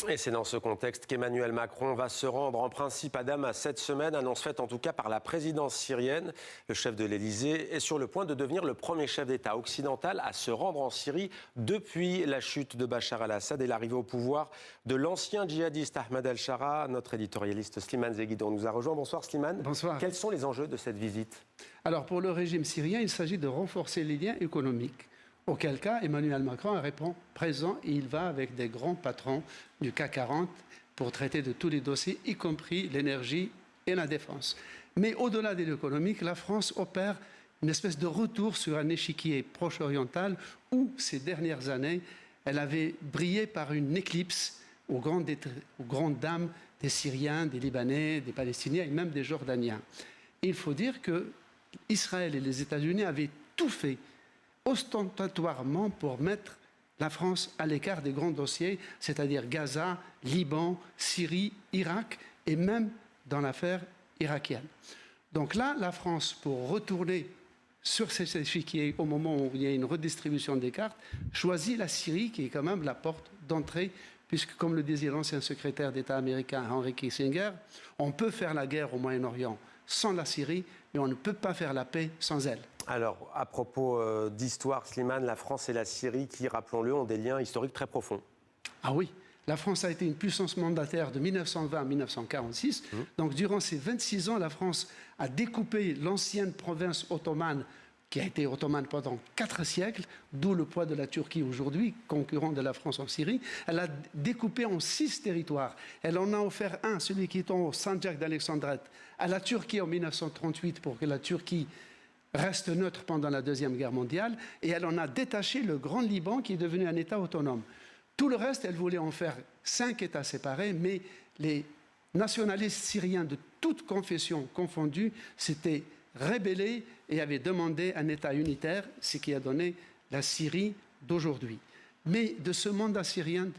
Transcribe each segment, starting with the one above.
Et c'est dans ce contexte qu'Emmanuel Macron va se rendre en principe à Damas cette semaine, annonce faite en tout cas par la présidence syrienne. Le chef de l'Élysée est sur le point de devenir le premier chef d'État occidental à se rendre en Syrie depuis la chute de Bachar al-Assad et l'arrivée au pouvoir de l'ancien djihadiste Ahmed al-Shara. Notre éditorialiste Slimane Zeguidon nous a rejoint. Bonsoir Slimane. Bonsoir. Quels sont les enjeux de cette visite? Alors pour le régime syrien, il s'agit de renforcer les liens économiques. Auquel cas, Emmanuel Macron répond présent et il va avec des grands patrons du CAC 40 pour traiter de tous les dossiers, y compris l'énergie et la défense. Mais au-delà de l'économique, la France opère une espèce de retour sur un échiquier proche-oriental où, ces dernières années, elle avait brillé par une éclipse aux grandes dames des Syriens, des Libanais, des Palestiniens et même des Jordaniens. Et il faut dire que Israël et les États-Unis avaient tout fait ostentatoirement pour mettre la France à l'écart des grands dossiers, c'est-à-dire Gaza, Liban, Syrie, Irak et même dans l'affaire irakienne. Donc là, la France, pour retourner sur ces échiquiers au moment où il y a une redistribution des cartes, choisit la Syrie qui est quand même la porte d'entrée, puisque comme le disait l'ancien secrétaire d'État américain Henry Kissinger, on peut faire la guerre au Moyen-Orient sans la Syrie, mais on ne peut pas faire la paix sans elle. Alors, à propos d'histoire, Slimane, la France et la Syrie qui, rappelons-le, ont des liens historiques très profonds. Ah oui, la France a été une puissance mandataire de 1920 à 1946. Donc, durant ces 26 ans, la France a découpé l'ancienne province ottomane, qui a été ottomane pendant 4 siècles, d'où le poids de la Turquie aujourd'hui, concurrent de la France en Syrie. Elle a découpé en 6 territoires. Elle en a offert un, celui qui est au Sancak d'Alexandrette, à la Turquie en 1938 pour que la Turquie reste neutre pendant la Deuxième Guerre mondiale, et elle en a détaché le Grand Liban qui est devenu un État autonome. Tout le reste, elle voulait en faire 5 États séparés, mais les nationalistes syriens de toute confession confondue s'étaient rébellés et avaient demandé un État unitaire, ce qui a donné la Syrie d'aujourd'hui. Mais de ce mandat syrien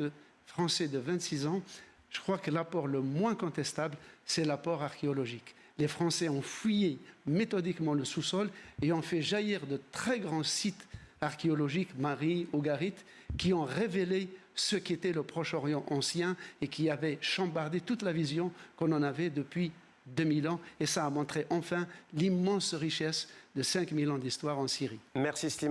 français de 26 ans, je crois que l'apport le moins contestable, c'est l'apport archéologique. Les Français ont fouillé méthodiquement le sous-sol et ont fait jaillir de très grands sites archéologiques, Marie, Ougarit, qui ont révélé ce qu'était le Proche-Orient ancien et qui avait chambardé toute la vision qu'on en avait depuis 2000 ans. Et ça a montré enfin l'immense richesse de 5000 ans d'histoire en Syrie. Merci Slimane.